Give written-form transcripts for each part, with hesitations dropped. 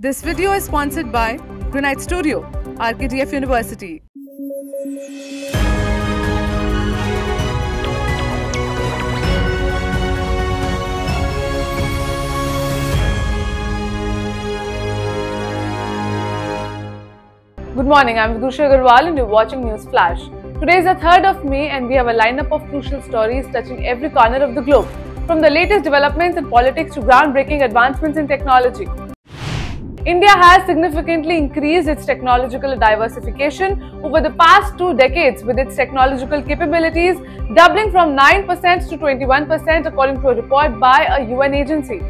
This video is sponsored by Granite Studio, RKTF University. Good morning, I'm Vidusha Agarwal and you're watching News Flash. Today is the 3rd of May and we have a lineup of crucial stories touching every corner of the globe, from the latest developments in politics to groundbreaking advancements in technology. India has significantly increased its technological diversification over the past 2 decades, with its technological capabilities doubling from 9% to 21% according to a report by a UN agency.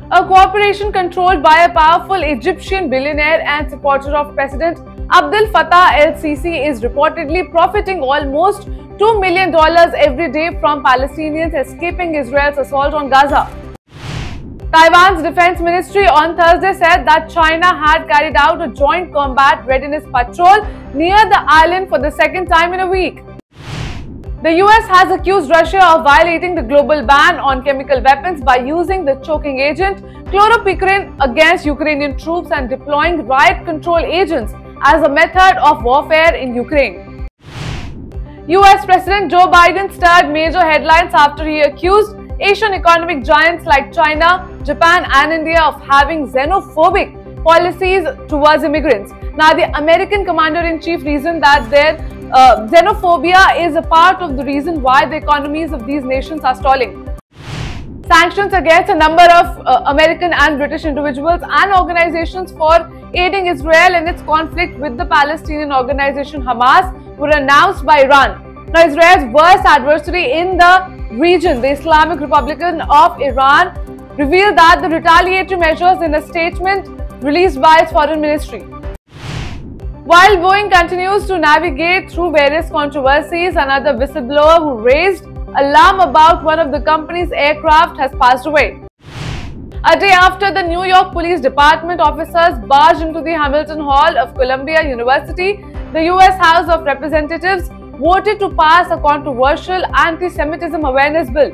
A corporation controlled by a powerful Egyptian billionaire and supporter of President Abdel Fattah el-Sisi is reportedly profiting almost $2 million every day from Palestinians escaping Israel's assault on Gaza. Taiwan's defense ministry on Thursday said that China had carried out a joint combat readiness patrol near the island for the second time in a week. The US has accused Russia of violating the global ban on chemical weapons by using the choking agent chloropicrine against Ukrainian troops and deploying riot control agents as a method of warfare in Ukraine. US President Joe Biden stirred major headlines after he accused Asian economic giants like China, Japan and India of having xenophobic policies towards immigrants. Now, the American commander-in-chief reasoned that their xenophobia is a part of the reason why the economies of these nations are stalling. Sanctions against a number of American and British individuals and organizations for aiding Israel in its conflict with the Palestinian organization Hamas were announced by Iran. Now, Israel's worst adversary in the region, the Islamic Republic of Iran, revealed that the retaliatory measures in a statement released by its foreign ministry. While Boeing continues to navigate through various controversies, another whistleblower who raised alarm about one of the company's aircraft has passed away. A day after the New York Police Department officers barged into the Hamilton Hall of Columbia University, the US House of Representatives voted to pass a controversial anti-Semitism awareness bill.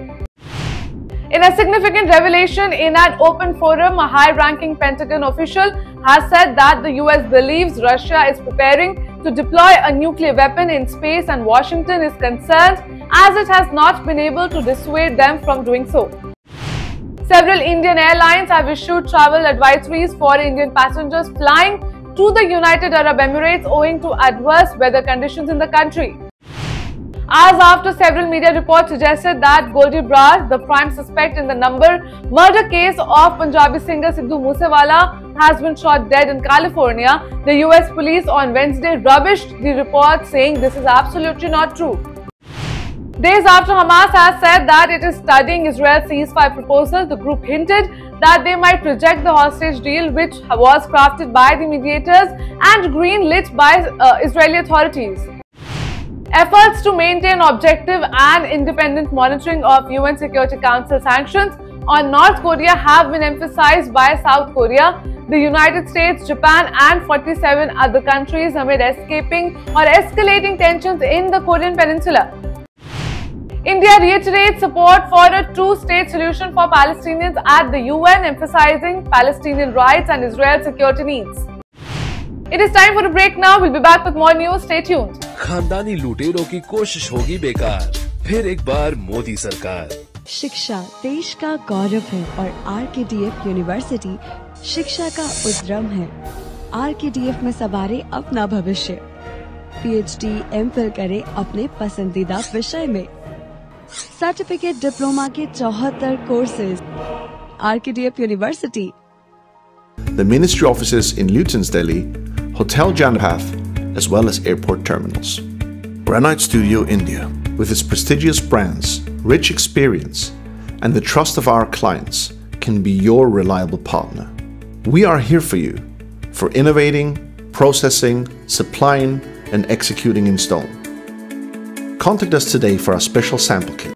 In a significant revelation in an open forum, a high-ranking Pentagon official has said that the US believes Russia is preparing to deploy a nuclear weapon in space and Washington is concerned as it has not been able to dissuade them from doing so. Several Indian airlines have issued travel advisories for Indian passengers flying to the United Arab Emirates owing to adverse weather conditions in the country. As after several media reports suggested that Goldie Brar, the prime suspect in the murder case of Punjabi singer Sidhu Moosewala, has been shot dead in California, the US police on Wednesday rubbished the report, saying this is absolutely not true. Days after Hamas has said that it is studying Israel's ceasefire proposal, the group hinted that they might reject the hostage deal which was crafted by the mediators and green-lit by Israeli authorities. Efforts to maintain objective and independent monitoring of UN Security Council sanctions on North Korea have been emphasized by South Korea, the United States, Japan and 47 other countries amid escalating tensions in the Korean Peninsula. India reiterates support for a two-state solution for Palestinians at the UN, emphasizing Palestinian rights and Israel's security needs. It is time for a break now. We'll be back with more news. Stay tuned. खानदानी लुटेरों की कोशिश होगी बेकार, फिर एक बार मोदी सरकार। शिक्षा देश का गौरव है और RKTF यूनिवर्सिटी शिक्षा का उद्यम है। RKTF में सवारे अपना भविष्य। PhD, MPhil करे अपने पसंदीदा विषय में। सर्टिफिकेट डिप्लोमा के 74 courses. RKTF university. The ministry offices in Luton's Delhi, Hotel Janapath, as well as airport terminals. Granite Studio India, with its prestigious brands, rich experience, and the trust of our clients, can be your reliable partner. We are here for you, for innovating, processing, supplying, and executing in stone. Contact us today for our special sample kit.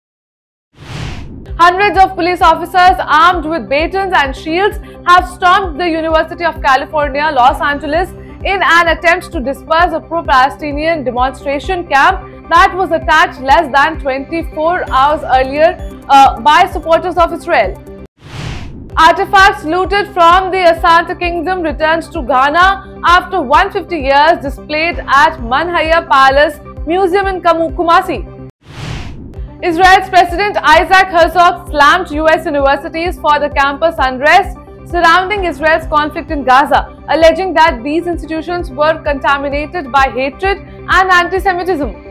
Hundreds of police officers armed with batons and shields have stormed the University of California, Los Angeles in an attempt to disperse a pro-Palestinian demonstration camp that was attacked less than 24 hours earlier by supporters of Israel. Artifacts looted from the Asante Kingdom returns to Ghana after 150 years, displayed at Manhaya Palace Museum in Kumasi. Israel's President Isaac Herzog slammed US universities for the campus unrest surrounding Israel's conflict in Gaza, alleging that these institutions were contaminated by hatred and anti-Semitism.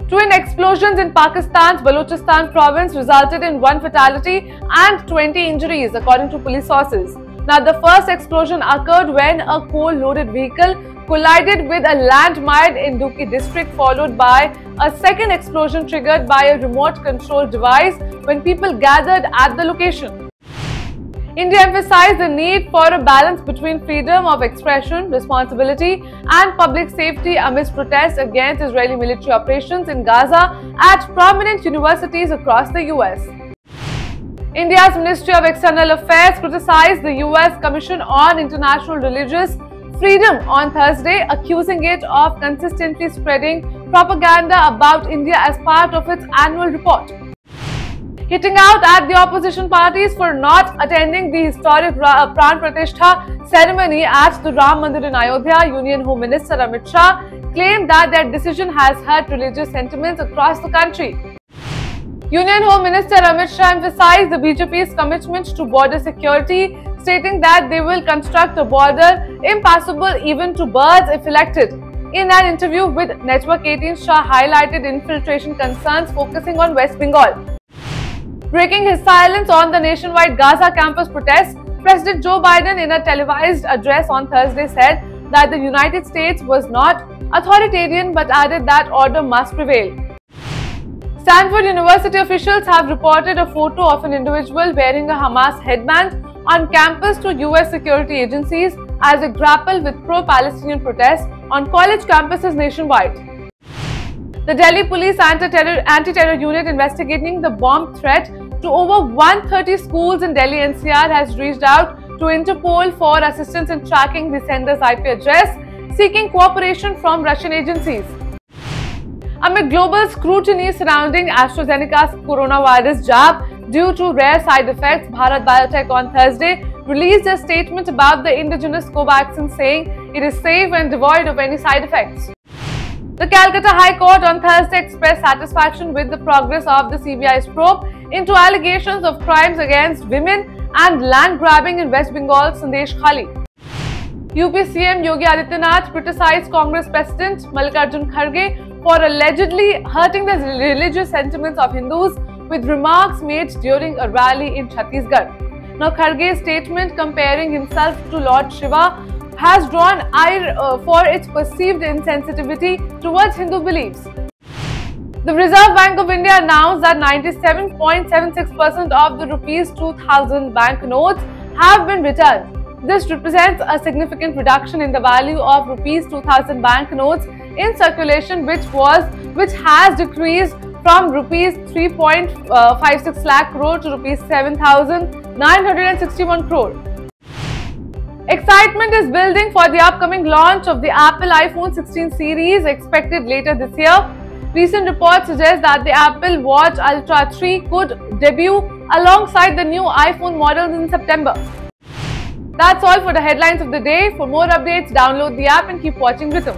Twin explosions in Pakistan's Balochistan province resulted in 1 fatality and 20 injuries, according to police sources. Now, the first explosion occurred when a coal-loaded vehicle collided with a landmine in Duki district, followed by a second explosion triggered by a remote control device when people gathered at the location. India emphasized the need for a balance between freedom of expression, responsibility and public safety amidst protests against Israeli military operations in Gaza at prominent universities across the US. India's Ministry of External Affairs criticized the US Commission on International Religious Freedom on Thursday, accusing it of consistently spreading propaganda about India as part of its annual report. Hitting out at the opposition parties for not attending the historic Pran Pratishtha ceremony at the Ram Mandir in Ayodhya, Union Home Minister Amit Shah claimed that their decision has hurt religious sentiments across the country. Union Home Minister Amit Shah emphasized the BJP's commitment to border security, stating that they will construct a border impassable even to birds if elected. In an interview with Network 18, Shah highlighted infiltration concerns focusing on West Bengal. Breaking his silence on the nationwide Gaza campus protests, President Joe Biden, in a televised address on Thursday, said that the United States was not authoritarian but added that order must prevail. Stanford University officials have reported a photo of an individual wearing a Hamas headband on campus to US security agencies as they grapple with pro-Palestinian protests on college campuses nationwide. The Delhi Police Anti-Terror Unit investigating the bomb threat to over 130 schools in Delhi NCR has reached out to Interpol for assistance in tracking the sender's IP address, seeking cooperation from Russian agencies. Amid global scrutiny surrounding AstraZeneca's coronavirus jab due to rare side effects, Bharat Biotech on Thursday released a statement about the indigenous Covaxin, saying it is safe and devoid of any side effects. The Calcutta High Court on Thursday expressed satisfaction with the progress of the CBI's probe into allegations of crimes against women and land grabbing in West Bengal's Sandesh Khali. UP CM Yogi Adityanath criticized Congress President Mallikarjun Kharge for allegedly hurting the religious sentiments of Hindus with remarks made during a rally in Chhattisgarh. Now, Kharge's statement comparing himself to Lord Shiva has drawn ire for its perceived insensitivity towards Hindu beliefs. The Reserve Bank of India announced that 97.76% of the Rs 2000 banknotes have been returned. This represents a significant reduction in the value of Rs 2000 banknotes in circulation, which has decreased from Rs 3.56 lakh crore to Rs 7,961 crore. Excitement is building for the upcoming launch of the Apple iPhone 16 series expected later this year. Recent reports suggest that the Apple Watch Ultra 3 could debut alongside the new iPhone models in September. That's all for the headlines of the day. For more updates, download the app and keep watching Rhythm.